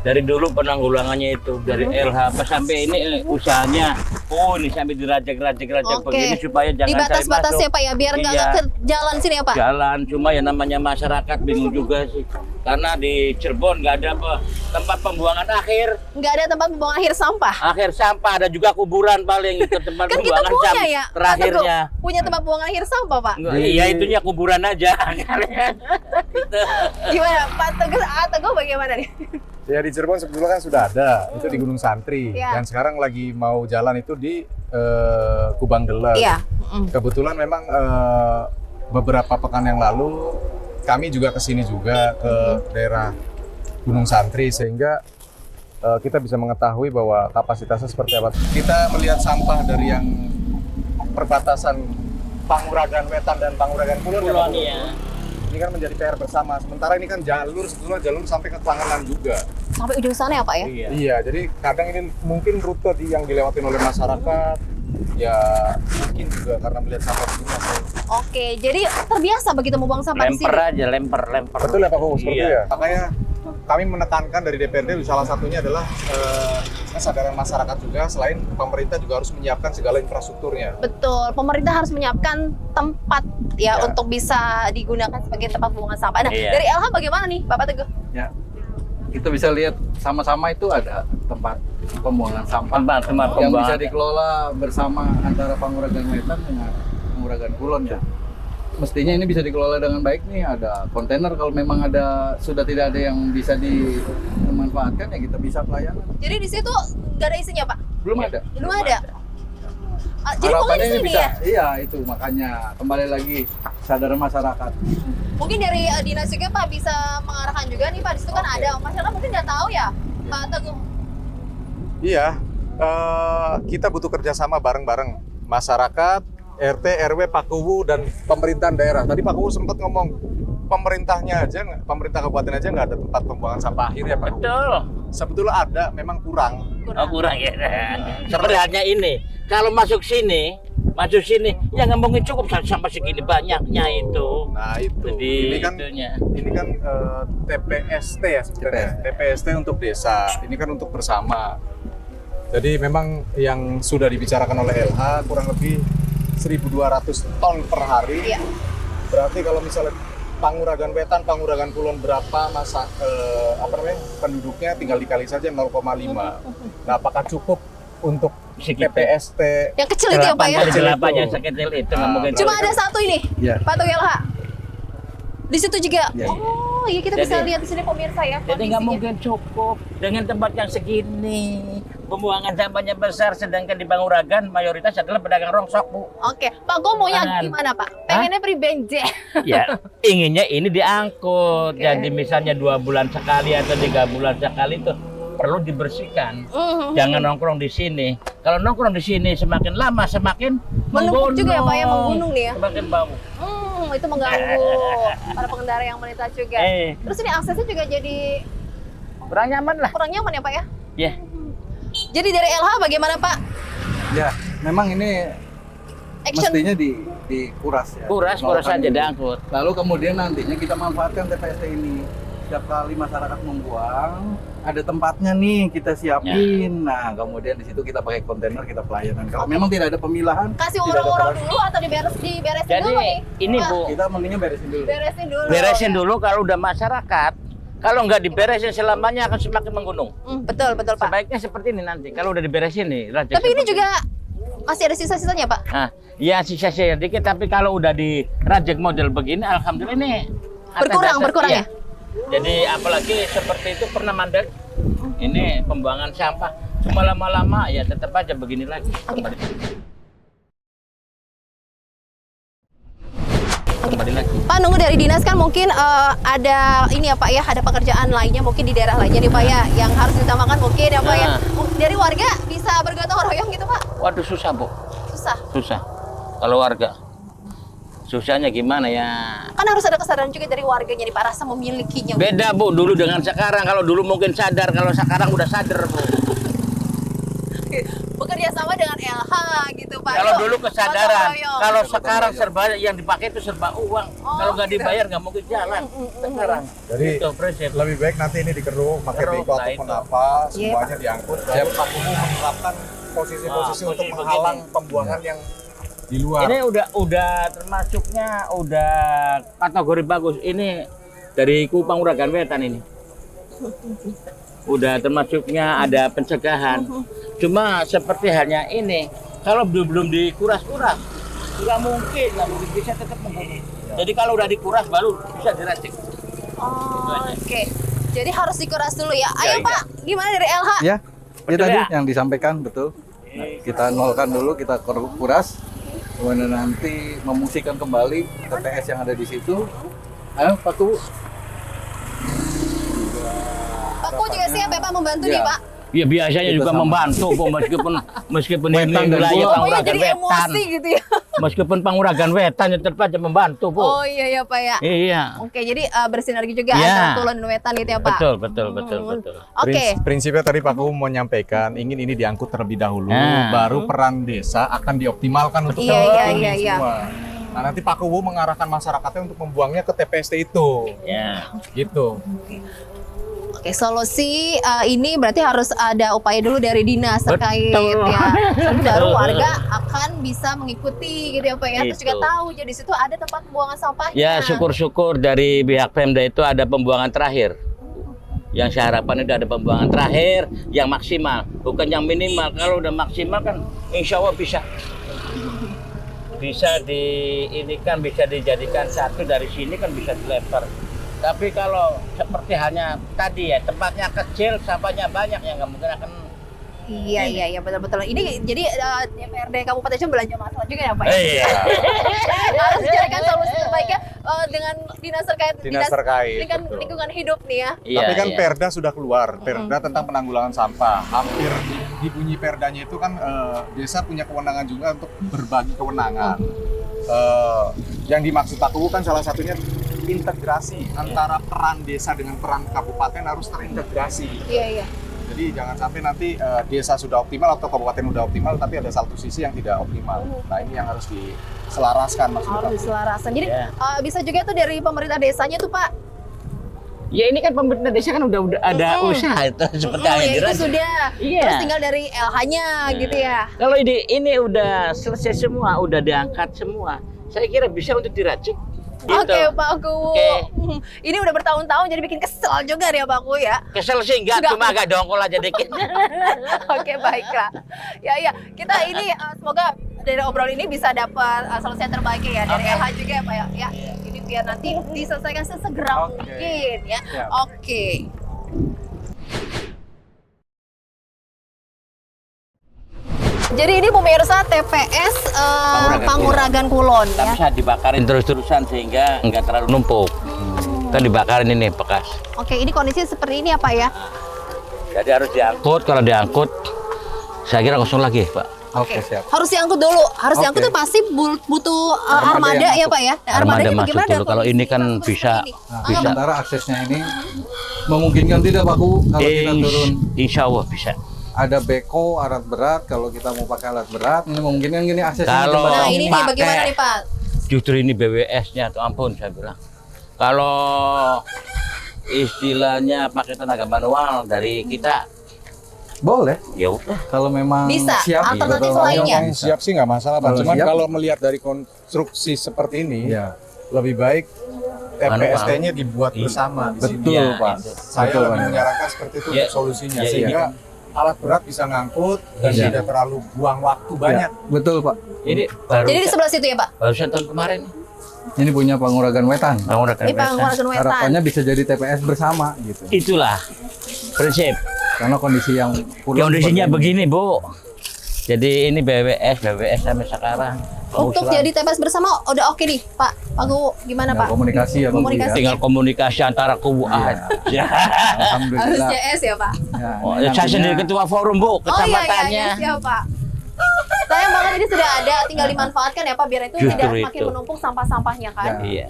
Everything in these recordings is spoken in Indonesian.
Dari dulu penanggulangannya itu dari LH sampai ini usahanya. Oh, ini sampai dirajak-rajak begini supaya jangan di batas-batas ya Pak ya, biar nggak Iya. ke jalan sini ya Pak. Jalan, cuma ya namanya masyarakat bingung juga sih. Karena di Cirebon nggak ada tempat pembuangan akhir. Nggak ada tempat pembuangan akhir sampah. Akhir sampah, ada juga kuburan paling itu tempat Kan kita pembuangan punya sampah ya, Pak terakhirnya. Teguh, punya tempat pembuangan akhir sampah Pak. Iya, itunya kuburan aja. Gimana Pak Teguh? Teguh bagaimana nih? Ya di Cirebon sebetulnya kan sudah ada, itu di Gunung Santri. Iya. Dan sekarang lagi mau jalan itu di Kubang Geles. Iya. Kebetulan memang beberapa pekan yang lalu kami juga kesini juga ke daerah Gunung Santri sehingga kita bisa mengetahui bahwa kapasitasnya seperti apa. Kita melihat sampah dari yang perbatasan Panguragan Wetan dan Panguragan Kulon. Kulon ya. Ini kan menjadi PR bersama. Sementara ini kan sebetulnya jalur sampai ke Panganan juga. Sampai ujung sana ya Pak ya? Iya. Iya, jadi kadang ini mungkin rute yang dilewatin oleh masyarakat, ya mungkin juga karena melihat sampah di sini. Oke, jadi terbiasa begitu membuang sampah di Lempar sini. aja, lempar. Betul ya Pak Kowo, seperti Iya. itu ya? Makanya kami menekankan dari DPRD salah satunya adalah kesadaran masyarakat juga, selain pemerintah juga harus menyiapkan segala infrastrukturnya. Betul, pemerintah harus menyiapkan tempat ya, Ya. untuk bisa digunakan sebagai tempat pembuangan sampah. Nah, Iya. dari LH bagaimana nih Bapak Teguh? Ya, kita bisa lihat sama-sama itu ada tempat pembuangan sampah Tempat yang bisa pembuangan. dikelola bersama antara Panguragan Wetan dengan Panguragan Kulon ya. Mestinya ini bisa dikelola dengan baik nih, ada kontainer kalau memang sudah tidak ada yang bisa dimanfaatkan ya kita bisa pelayanan. Jadi di situ nggak ada isinya Pak? Belum ada. Belum ada. Jadi mulai Harapannya di ini sini bisa, ya? iya itu makanya kembali lagi kesadaran masyarakat. Mungkin dari dinas juga Pak bisa mengarahkan juga nih Pak, di situ kan Oke. ada masyarakat mungkin nggak tahu ya Pak Teguh. Iya, kita butuh kerjasama bareng-bareng masyarakat, RT, RW, Pak Kuwu, dan pemerintahan daerah. Tadi Pak Kuwu sempat ngomong pemerintahnya aja, pemerintah kabupaten aja nggak ada tempat pembuangan sampah akhir ya Pak Kuwu. Betul. Sebetulnya ada, memang kurang. Oh, kurang ya. Seperti halnya ini. Kalau masuk sini, ya nggak mungkin cukup sampai segini banyaknya itu. Nah itu, Jadi ini kan TPST ya sebenarnya. TPST untuk desa, ini kan untuk bersama. Jadi memang yang sudah dibicarakan oleh LH kurang lebih 1.200 ton per hari. Iya. Berarti kalau misalnya Panguragan Wetan, Panguragan Kulon berapa penduduknya tinggal dikali saja 0,5. Nah, apakah cukup untuk Segitu. TPST? Yang kecil itu ya Pak ya? Dari delapannya sekecil itu nggak mungkin. Cuma ada satu ini, Iya. Pak Teguh LH. Di situ juga. Iya. Oh iya, kita bisa Jadi- lihat di sini pemirsa ya. Jadi nggak kondisinya. mungkin cukup dengan tempat yang segini. Pembuangan sampahnya besar, sedangkan di Panguragan mayoritas adalah pedagang rongsok, Bu. Oke, Pak Go maunya Tangan. gimana Pak? Pengennya pribenje. Ya, inginnya ini diangkut. Oke. Jadi misalnya 2 bulan sekali atau 3 bulan sekali itu perlu dibersihkan. Jangan nongkrong di sini. Kalau nongkrong di sini semakin lama semakin Menumpuk juga ya, Pak, ya, menggunung. menggunung nih ya? Semakin bau. Itu mengganggu para pengendara yang melintas juga. Terus ini aksesnya juga jadi Kurang nyaman lah. kurang nyaman ya Pak ya? Ya. Jadi dari LH bagaimana Pak? Ya, memang ini Action. mestinya dikuras ya. Kuras Melakukan aja dulu. diangkut. Lalu kemudian nantinya kita manfaatkan TPST ini. Setiap kali masyarakat membuang, ada tempatnya nih kita siapin. Nah, kemudian di situ kita pakai kontainer, kita pelayanan. Kalau memang tidak ada pemilahan, Kasih tidak ada orang-orang peran- dulu atau diberesin Jadi dulu nih? ini Pak, Bu, kita mendingan beresin dulu. Beresin dulu. beresin dulu kalau udah masyarakat. Kalau nggak diberesin selamanya akan semakin menggunung. Betul Pak. Sebaiknya seperti ini nanti. Kalau udah diberesin nih, raja Tapi ini seperti juga masih ada sisa-sisanya Pak. Nah, ya sisa-sisa dikit, tapi kalau udah dirajek model begini, alhamdulillah ini atas Berkurang dasar- ya? iya. Jadi apalagi seperti itu pernah mandek, ini pembuangan sampah, cuma lama-lama ya tetap aja begini lagi. Kembali lagi. Pak, nunggu dari dinas kan mungkin ada ini ya Pak ya, ada pekerjaan lainnya mungkin di daerah lainnya nih Pak ya, yang harus ditambahkan mungkin ya Pak ya. Dari warga bisa bergotong royong gitu Pak? Waduh susah Bu, Susah. susah. Kalau warga, susahnya gimana ya? Kan harus ada kesadaran juga dari warganya nih Pak, rasa memilikinya. Beda Bu, dulu dengan sekarang. Kalau dulu mungkin sadar, kalau sekarang udah sadar Bu. bekerja sama dengan LH gitu Pak. Kalau Yuk, dulu kesadaran, gotong royong. kalau sekarang serba yang dipakai itu serba uang. Oh, Kalau nggak gitu. dibayar nggak mungkin jalan. Sekarang. Jadi Itu prinsip. lebih baik nanti ini dikeruk pakai Keruk, beko nah ataupun itu. apa, Iya, semuanya diangkut. Lalu Pak Kumu menerapkan posisi-posisi untuk posisi menghalang begini. pembuangan yang di luar. Ini udah termasuknya udah kategori bagus. Ini dari Kupang Uragan Wetan ini. Udah termasuknya ada pencegahan. Cuma seperti halnya ini, kalau belum dikuras-kuras, nggak mungkin bisa tetap membunuh. Jadi kalau udah dikuras baru bisa diracik. Oh, oke. Jadi harus dikuras dulu ya. Ya, Ayo Pak, gimana dari LH? Ya, Betul tadi ya? yang disampaikan betul. Kita nolkan dulu, kita kuras, kemudian nanti memungsikan kembali TPS yang ada di situ. Ayo Pak Kubu. Pak Ku juga siap ya Pak membantu Ya. nih Pak. Ya biasanya Kita juga sama. membantu kok meskipun ini Wetan dan wilayah Kulon. Oh iya Panguragan jadi Wetan. emosi gitu ya. Meskipun Panguragan Wetan tetap aja membantu, Bu. Oh iya ya Pak ya. Iya. Oke, jadi bersinergi juga Iya. antara Kulon dan Wetan gitu ya Pak. Betul, betul. Oke. Prinsipnya tadi Pak Kumu menyampaikan ingin ini diangkut terlebih dahulu, Nah. baru peran desa akan dioptimalkan untuk Iya, seluruh iya, ini iya, iya. semua. Nah nanti Pak Kumu mengarahkan masyarakatnya untuk membuangnya ke TPST itu, Ya. gitu. Oke, solusi ini berarti harus ada upaya dulu dari dinas terkait Betul. ya. Terus baru warga akan bisa mengikuti gitu ya Pak ya. Terus juga Gitu. tahu jadi situ ada tempat pembuangan sampahnya. Ya, syukur-syukur dari pihak Pemda itu ada pembuangan terakhir. Yang saya harapkan itu ada pembuangan terakhir yang maksimal, bukan yang minimal. Kalau udah maksimal kan insya Allah bisa bisa dijadikan satu dari sini kan bisa dilempar. Tapi kalau seperti hanya tadi ya tempatnya kecil, sampahnya banyak ya nggak mungkin akan. Iya betul-betul. Ini jadi DPRD Kabupaten Cirebon belanja masalah juga ya Pak ya. Iya. Harus dicarikan solusi terbaiknya dengan dinas terkait Dinas terkait, betul. lingkungan hidup nih ya. Iya, Tapi kan iya. Perda sudah keluar, Perda tentang penanggulangan sampah. Hampir di bunyi Perdanya itu kan desa punya kewenangan juga untuk berbagi kewenangan. Yang dimaksud Pak Kubu kan salah satunya integrasi antara peran desa dengan peran kabupaten harus terintegrasi. Iya. Jadi jangan sampai nanti desa sudah optimal atau kabupaten sudah optimal, tapi ada satu sisi yang tidak optimal. Nah ini yang harus diselaraskan maksudnya. Harus diselarasan. Jadi Ya. bisa juga tuh dari pemerintah desanya tuh Pak. Ya ini kan pemerintah desa kan udah ada usaha itu seperti yang Ya, itu dirasa. sudah. Iya. Terus tinggal dari LH-nya gitu ya. Kalau ini udah selesai semua, udah diangkat semua. Saya kira bisa untuk diracik. Gitu. Oke Pak Ku. Oke. Ini udah bertahun-tahun jadi bikin kesel juga ya Pak Ku ya. Kesel sih enggak, Enggak. cuma agak dongkol aja dikit. Oke baiklah. Ya kita ini semoga dari obrolan ini bisa dapat solusi yang terbaik ya dari LH juga ya Pak ya. Ya ini biar nanti diselesaikan sesegera mungkin ya. Siap. Oke. Jadi ini pemirsa TPS Panguragan Kulon Tapi ya. bisa dibakarin terus-terusan sehingga enggak terlalu numpuk. Kan dibakarin ini bekas. Oke, ini kondisi seperti ini ya Pak ya. Jadi harus diangkut. Kalau diangkut, saya kira kosong lagi, Pak. Oke, siap. Harus diangkut dulu. Harus Oke. diangkut tuh pasti butuh Armada armada yang ya Pak ya. Nah, Armada armadanya masuk bagaimana dulu. dengan Kalau ini kondisi kan seperti bisa. ini? Nah, Bisa. sementara aksesnya ini memungkinkan tidak Pak Kubu kalau kita turun. Insya Allah bisa. Ada beko alat berat, kalau kita mau pakai alat berat ini memungkinkan gini aksesnya. Kalau Nah, ini nih pakai- bagaimana nih Pak? Justru ini BWS-nya, tuh ampun saya bilang. Kalau istilahnya pakai tenaga manual dari kita, boleh ya udah. kalau memang Bisa, siap. alternatif betul. lainnya. Yang siap sih nggak masalah, Pak. Kalau Cuman siap. kalau melihat dari konstruksi seperti ini, Ya, lebih baik Manual. TPST-nya dibuat Iya. bersama di sini. betul Iya, Pak. itu. Saya Betul, lebih Pak. menyarankan seperti itu Iya. untuk solusinya, Iya, sehingga alat berat bisa ngangkut dan Iya. tidak terlalu buang waktu banyak. Ya, betul Pak. Ini baru Jadi di sebelah situ ya Pak. barusan tahun kemarin. Ini punya Panguragan Wetan. Panguragan Ini Wetan. Panguragan Wetan. Harapannya bisa jadi TPS bersama gitu. Itulah prinsip. Karena kondisi yang pulau Kondisinya seperti ini. begini, Bu. Jadi ini BWS sampai sekarang. Untuk Pengusulan. jadi TPS bersama udah oke nih Pak. Pak Gu gimana Ya, Pak? komunikasi ya Pak. Komunikasi. tinggal komunikasi antara kubu Iya. aja. Harus Alhamdulillah. CS ya Pak. Ya, Oh, ini saya nantinya- sendiri ketua forum, Bu, Oh iya kecamatannya. siap Pak. Sayang banget ini sudah ada, tinggal dimanfaatkan ya Pak biar itu Justru tidak semakin itu. menumpuk sampah-sampahnya kan. Ya. Iya.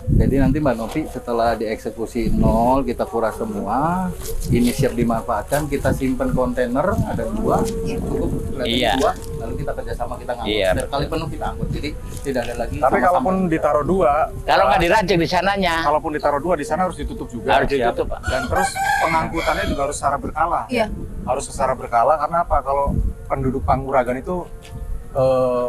Jadi nanti Mbak Novi setelah dieksekusi nol, kita kuras semua, ini siap dimanfaatkan, kita simpen kontainer, ada 2, cukup Iya. 2, lalu kita kerjasama, kita ngangkut. Iya, Setiap kali penuh kita angkut, jadi tidak ada lagi. Tapi sama-sama. kalaupun ditaruh 2, Kalau nggak diracik di sananya, kalaupun ditaruh 2 di sana harus ditutup juga. harus ditutup, Pak. Dan terus pengangkutannya juga harus secara berkala. Iya. Harus secara berkala karena apa? Kalau penduduk Panguragan itu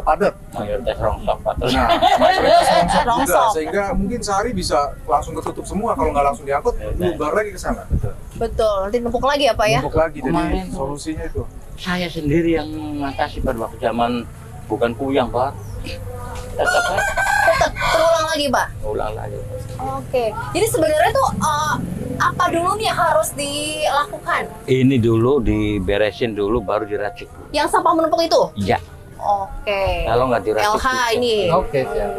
padat. Mayoritas rongsok, Pak. Terus Nah, mayoritas rongsok juga, Rongsok. sehingga mungkin sehari bisa langsung ketutup semua. Kalau nggak langsung diangkut, bubar lagi ke sana. Betul, nanti numpuk lagi ya Pak ya? Numpuk lagi, jadi Kemarin- solusinya itu. saya sendiri yang mengatasi pada waktu zaman bukan kuyang, Pak. Tetap kan Tetap terulang lagi Pak? ulang lagi. Oke, jadi sebenarnya tuh apa dulu nih yang harus dilakukan? Ini dulu diberesin dulu, baru diracik. Yang sampah menumpuk itu? Iya. Oke. Kalau nggak diracik. LH ini. Oke, siap.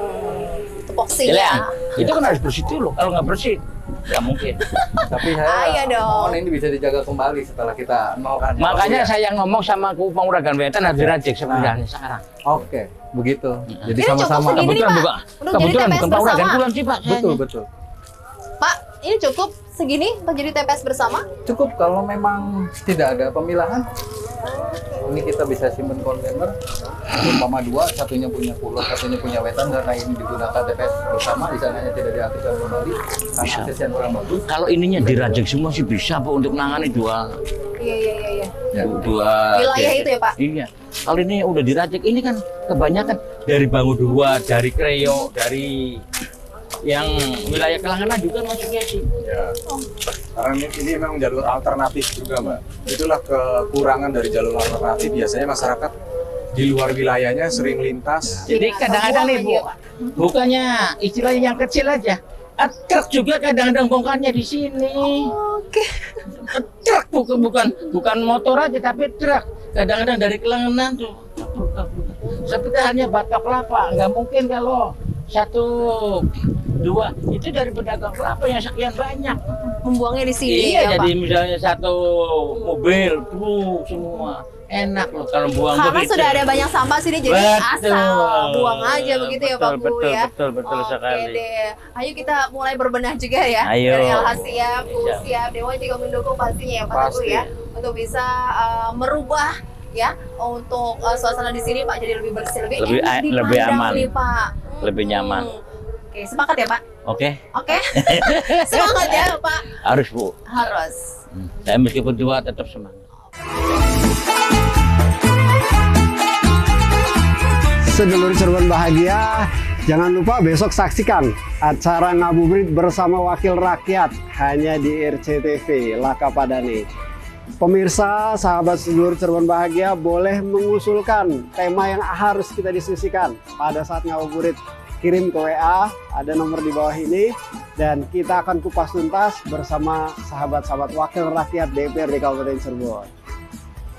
Tupoksinya. Iya, itu kan harus bersih dulu. Kalau nggak bersih, nggak mungkin. Tapi Ayo saya dong. mohon ini bisa dijaga kembali setelah kita nolkan. Makanya saya ngomong sama Panguragan Wetan harus diracik sebenarnya sekarang. Oke, begitu. Jadi Ini cukup sama-sama. segini nih, Kebetulan Pak. bukan, Untuk jadi kebetulan TPS bukan Panguragan bersama. Kulon sih, Pak. Betul, betul. Pak, ini cukup segini untuk jadi TPS bersama? Cukup kalau memang tidak ada pemilahan. Ini kita bisa simpen kontainer, umpama 2, satunya punya Kulon, satunya punya Wetan, karena ini digunakan TPS bersama, di sananya tidak diaktifkan kembali, karena Bisa. akses yang kurang bagus. Kalau ininya diracik semua sih bisa, Bu, untuk menangani dua Iya. Ya. Wilayah itu ya, Pak? Iya. Kalau ini udah diracik, ini kan kebanyakan dari Bangu 2, dari Kreo, dari yang wilayah Kelangenan juga masuknya sih. Ya. Karena ini memang jalur alternatif juga, Mbak. Itulah kekurangan dari jalur alternatif. Biasanya masyarakat di luar wilayahnya sering lintas. Jadi kadang-kadang nih, Bu, bukannya istilahnya yang kecil aja, truk juga kadang-kadang bongkarnya di sini. Oke. Truk bukan motor aja, tapi truk. Kadang-kadang dari Kelangenan tuh. Seperti hanya batok kelapa, nggak mungkin kalau 1, 2 itu dari pedagang kelapa yang sekian banyak. Membuangnya di sini Iya, ya, jadi Pak? misalnya 1 mobil, semua enak loh kalau buang Karena begitu. sudah ada banyak sampah sini, jadi Betul. asal buang aja begitu ya Pak Bu Betul, ya? betul Oke sekali. deh, ayo kita mulai berbenah juga ya. Ayo. Dari LH siap, Bu Siap. siap, Dewa juga mendukung pastinya ya Pak Bu Pasti. ya, untuk bisa merubah ya untuk suasana di sini Pak jadi lebih bersih, lebih Lebih enak lebih dipandang aman. nih Pak. Lebih nyaman. Oke, sepakat ya Pak? Oke, Oke, semangat ya Pak. harus, Bu. Harus. Saya meskipun tua tetap semangat. Sedulur Cirebon bahagia, jangan lupa besok saksikan acara ngabuburit bersama Wakil Rakyat hanya di RCTV Lakapadane. Pemirsa, sahabat sedulur Cirebon bahagia boleh mengusulkan tema yang harus kita diskusikan pada saat ngabuburit. Kirim ke WA, ada nomor di bawah ini, dan kita akan kupas tuntas bersama sahabat-sahabat Wakil Rakyat DPRD Kabupaten Cirebon.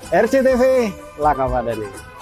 RCTV Lakapadane.